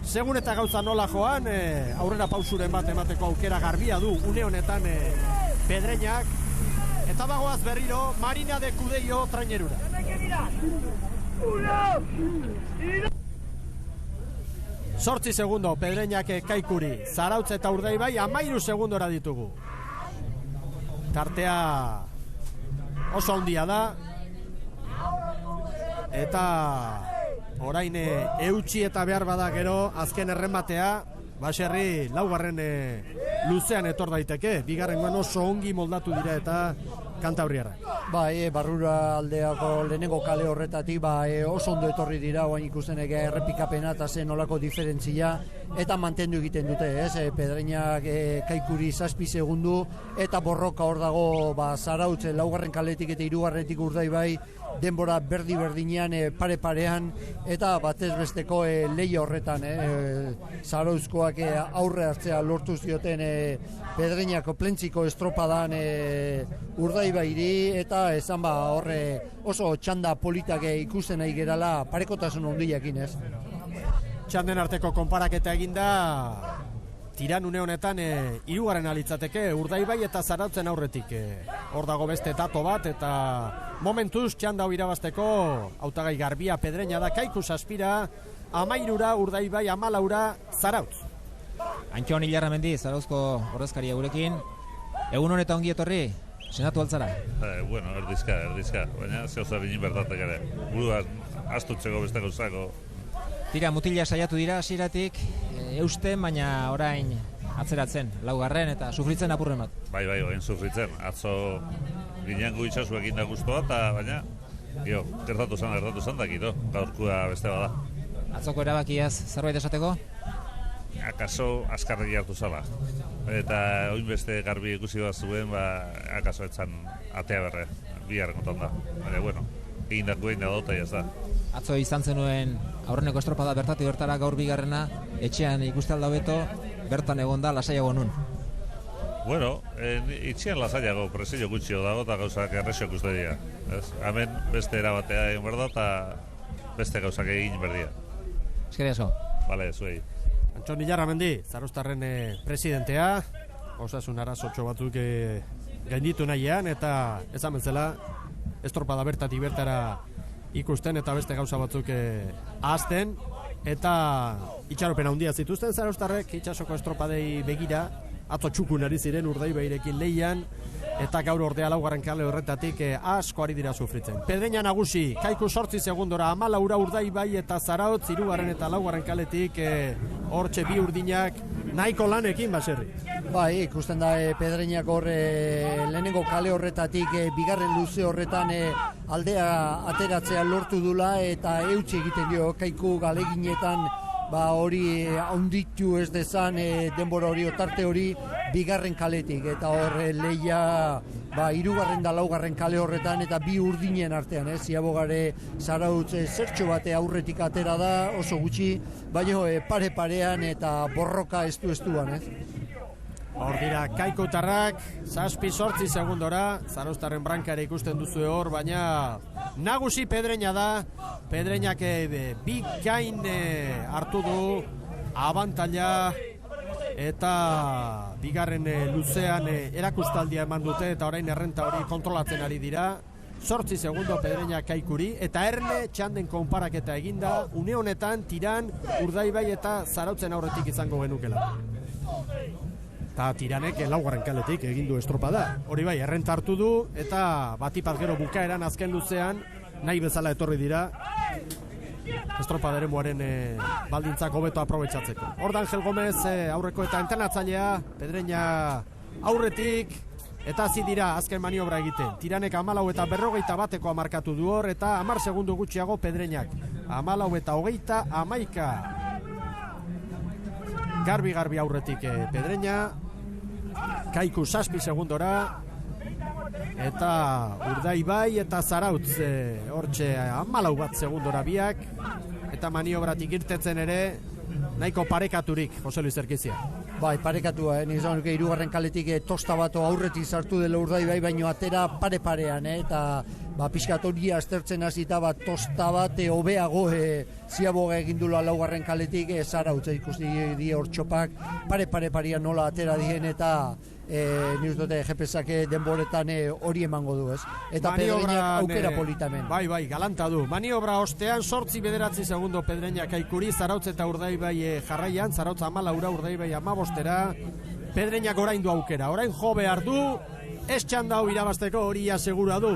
segun eta gauza nola joan, aurrera pausuren bat emateko aukera garbia du une honetan Pedreñak, eta bagoaz berriro Marina de Cudello trainerura. 8 segundo Pedreñak Kaikuri, Zarautz eta Urdaibai 13 segundora ditugu. Tartea oso handia da, eta orain eutxi eta behar bada gero azken errematea, Baserri laugarren luzean etor daiteke, bigarrengoan oso ongi moldatu dira eta Kantabriarrak. Bai, Barrura aldeako lehenengo kale horretatik oso ondo etorri dira, oain ikusten errepikapena eta zen olako diferentzia, eta mantendu egiten dute, Pedreñak Kaikuri 7 segundu, eta borroka hor dago Zarautz laugarren kaletik eta hirugarretik Urdaibai, denbora berdinean pare-parean, eta batez besteko lehia horretan, Zarautzkoak aurre hartzea lortu zioten Pedreñako plentziko estropadan Urdaibairi, eta esan horre oso txanda politak ikusten nahi gerala parekotasun ondiakin, ez? Txanden arteko konparaketa eginda, tiran une honetan hirugarren alitzateke Urdaibai eta Zarautzen aurretik. Hor dago beste dato bat, eta momentuz txanda hau irabazteko hautagai garbia Pedreña da, Kaiku 7, 13 Urdaibai, 14 Zarautz. Antxon Ilarramendi, Zarauzko ordezkaria gurekin. Egun honetan ongi etorri, senatu altzara? Bueno, erdizka, baina zehozar inin bertatek ere. Buruan astutzeko beste gauzako. Tira, mutila saiatu dira hasieratik eusten, baina orain atzeratzen, laugarren eta sufritzen apurren bat. Bai, orain sufritzen. Atzo ginean gu itxasuekin da guztua, eta baina gertatu zan dakito, gaurkua beste bada. Atzoko erabakiaz zerbait esateko? Akaso azkarregi hartu zala. Eta oin beste garbi ikusi bat zuen, akaso etzan atea berre, biharren gotan da. Baina, bueno, egin da dota jazda. Atzo izan zenuen aurreneko estropada bertatik bertara gaur bigarrena, etxean ikuste alda beto, bertan egon da lasaiago nun. Bueno, itxian lasaiago, presillo gutxio dago eta gauzak errexok uste dira. Hemen beste erabatea egin berda eta beste gauzak egin berdia. Eskerrik asko. Bale, zuei. Antxon Ilarramendi, Zaroztarren presidentea, osasun arazotxo batzuk gainditu nahian, eta esan bezala estropada bertatik bertara ikusten eta beste gauza batzuk ahazten, eta itxaropen handia zituzten Zaroztarrek itsasoko estropadei begira, atzo txukun ari ziren Urdaibairekin lehian, eta gaur ordea laugarren kale horretatik asko ari dira sufritzen. Pedreña nagusi, Kaiku 8 segundora, 14 Urdaibai eta Zarautz, hirugarren eta laugarren kaletik hortxe bi urdinak nahiko lanekin Baserri. Bai, ikusten da Pedreñak hor lehenengo kale horretatik bigarren luze horretan aldea ateratzea lortu dula, eta eutsi egiten dio Kaiku galeginetan hori haunditu ez dezan denbora hori, otarte hori bigarren kaletik, eta hor lehia hirugarren da laugarren kale horretan, eta bi urdinen artean, Ziabogare Zarautz zertxo bate aurretik atera da, oso gutxi, baina pare-parean eta borroka estu-estuan, Hor dira Kaikutarrak, 7-8 segundora, Zarauztarren brankare ikusten duzu hor, baina nagusi Pedreña da, Pedreñak bikain hartu du, abantaila, eta bigarren luzean erakustaldia eman dute, eta orain errenta hori kontrolatzen ari dira. 8 segundo Pedreña Kaikuri, eta erne txanden konparaketa eginda, une honetan tiran Urdaibai eta Zarautzen aurretik izango genukela. Eta tiranek laugarren kaletik egin du estropada. Hori bai, errenta hartu du, eta batipat gero bukaeran azken luzean, nahi bezala etorri dira, estropadaren moaren baldintzak hobeto aprobetxatzeko. Hor da Angel Gomez aurreko eta entrenatzailea, Pedreña aurretik, eta hasi dira azken maniobra egiten. Tiranek 14 eta 41 markatu du hor, eta 10 segundu gutxiago Pedreñak. 14 eta 31. Garbi aurretik Pedreña, Kaiku 7 segundora, eta Urdaibai eta Zarautz hortxe 14 bat segundora biak, eta maniobratik irtetzen ere nahiko parekaturik Jose Luis Erkizia. Bai, parekatua, nik esan nuke hirugarren kaletik tosta bat aurretik sartu dela Urdaibai, baino atera pare-parean, eta pixkat hori aztertzen hasita tosta bat hobeago ziaboga egin dula laugarren kaletik Zarautz ikusti die hor txopak pare-parean nola atera dien, eta nik dute jepesak denboretan hori emango du, ez? Eta Pedreñak aukera politamen. Bai, galanta du. Maniobra ostean 8-9 segundo Pedreñak Kaikuri, Zarautz eta Urdaibai jarraian, Zarautz 14, Urdaibai 15. Pedreñak orain du aukera, orain jo behar du, ez txanda hau irabazteko hori asegura du.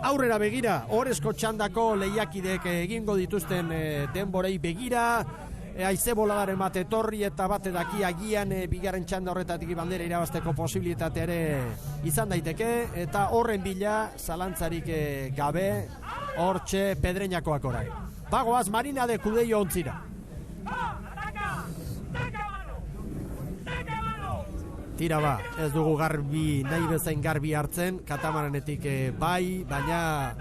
Aurrera begira, orezko txandako lehiakidek egingo dituzten denborei begira, haize boladaren bat etorri eta bat edaki agian bigarren txanda horretatik bandera irabazteko posibilitate ere izan daiteke, eta horren bila zalantzarik gabe hortxe Pedreñakoak orain. Bagoaz Marina de Cudello ontzira. Tira ba, ez dugu garbi, nahi bezain garbi hartzen, katamaranetik bai, baina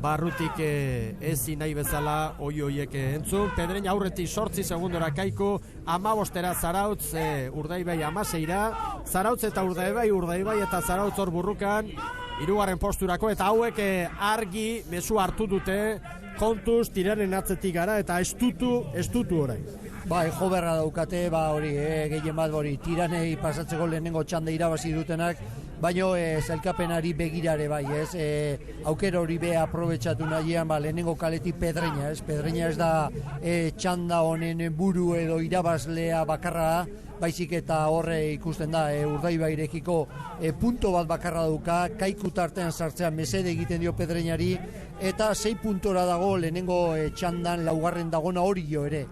barrutik ezi nahi bezala oiek entzun. Pedreña aurretik 8 segundora Kaiku, 15 Zarautz, Urdaibai 16, Zarautz eta Urdaibai eta Zarautz hor burrukan, hirugarren posturako, eta hauek argi mezu hartu dute, kontuz tiraren atzetik gara, eta estutu orain. Jo berra daukate, hori, gehien bat hori, tiranei pasatzeko lehenengo txanda irabazi dutenak, baino zailkapenari begirare bai, ez? Aukera hori be aprobetxatu nahian, lehenengo kaletik Pedreña, ez? Pedreña ez da txanda honen buru edo irabazlea bakarra, baizik eta horre ikusten da Urdaibairekiko punto bat bakarra dauka, Kaiku tartean sartzean mesede egiten dio Pedreñari, eta 6 puntora dago lehenengo txandan laugarren dagona hori jo ere.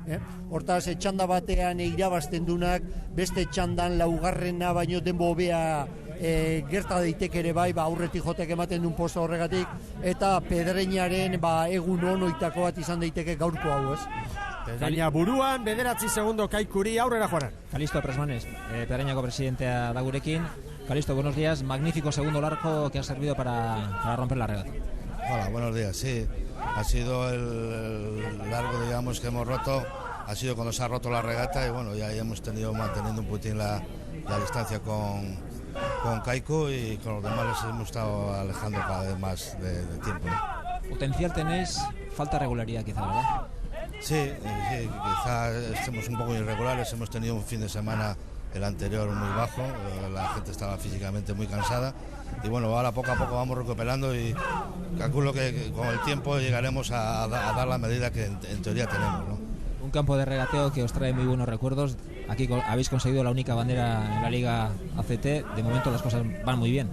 Hortaz, txanda batean irabazten dunak, beste txandan laugarrena baino denbo hobea gerta daiteke ere bai, aurretik jotek ematen duen posta horregatik, eta Pedreñaren egun onoitako bat izan daiteke gaurko hau, ez? Pedreña buruan, 9 segundo Kaikuri, aurrera Juanan. Calisto Presmanes, Pedreñako presidentea da gurekin. Calisto, buenos días, magnífico segundo largo que ha servido para romper la regata. Hola, buenos días, sí, ha sido el largo, digamos, que hemos roto, ha sido cuando se ha roto la regata y bueno, ya hemos tenido manteniendo un poquitín la distancia con Kaiku, y con los demás les hemos estado alejando cada vez más de tiempo, ¿no? Potencial tenéis, falta regularidad quizá, ¿verdad? Sí, quizá estemos un poco irregulares, hemos tenido un fin de semana el anterior muy bajo, la gente estaba físicamente muy cansada y bueno, ahora poco a poco vamos recuperando y calculo que con el tiempo llegaremos a dar la medida que en teoría tenemos, ¿no? Un campo de regateo que os trae muy buenos recuerdos. Aquí habéis conseguido la única bandera en la Liga ACT, de momento las cosas van muy bien.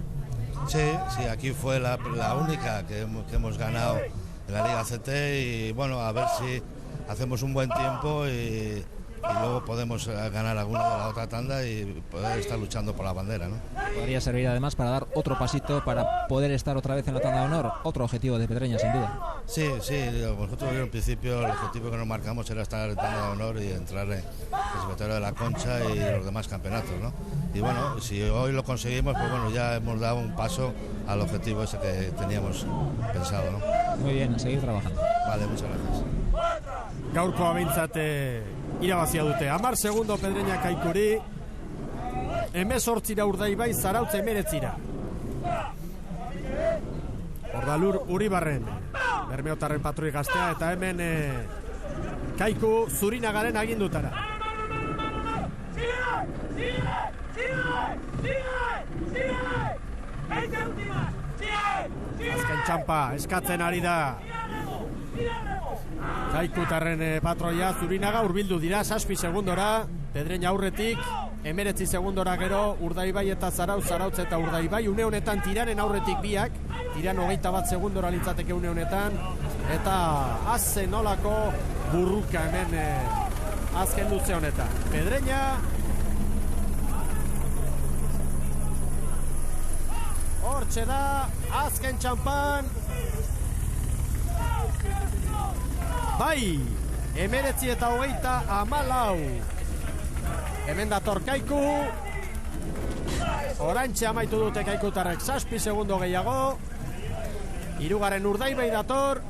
Sí, aquí fue la única que hemos ganado en la Liga ACT y bueno, a ver si hacemos un buen tiempo y luego podemos ganar alguna de la otra tanda y poder estar luchando por la bandera, ¿no? Podría servir además para dar otro pasito para poder estar otra vez en la tanda de honor, otro objetivo de Pedreña sin duda. Sí, nosotros en principio el objetivo que nos marcamos era estar en tanda de honor y entrar en el secretario de la Concha y los demás campeonatos, ¿no? Y bueno, si hoy lo conseguimos, pues bueno, ya hemos dado un paso al objetivo ese que teníamos pensado, ¿no? Muy bien, a seguir trabajando. Vale, muchas gracias. Gaurko abintzate irabazia dute. 10 segundo Pedreña Kaikuri, 18 Urdaibai, Zarautz 19. Ordalur Uribarren, Bermeotarren patroi gaztea, eta hemen Kaiku Zurinagaren agindutara. Azken txampa eskatzen ari da Kaikutarren patroia. Zurinaga hurbildu dira 7 segundora, Pedreña aurretik 19 segundora gero Urdaibai eta Zarautz eta Urdaibai une honetan Tiranen aurretik biak, Tiran 21 segundora litzateke une honetan, eta azen nolako burruka hemen azken luze honetan. Pedreña hortxe da azken txampan, bai, 19 eta 14. Hemen dator Kaiku, orantxe amaitu dute Kaikutarrek 7 segundo gehiago. Hirugarren Urdaibai dator,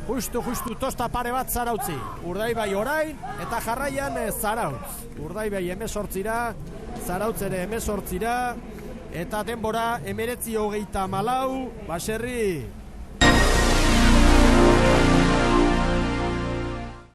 Justu tosta pare bat Zarautzi. Urdaibai orain eta jarraian Zarautz. Urdaibai 18ra, Zarautz ere 18ra eta denbora 19:34, Baserri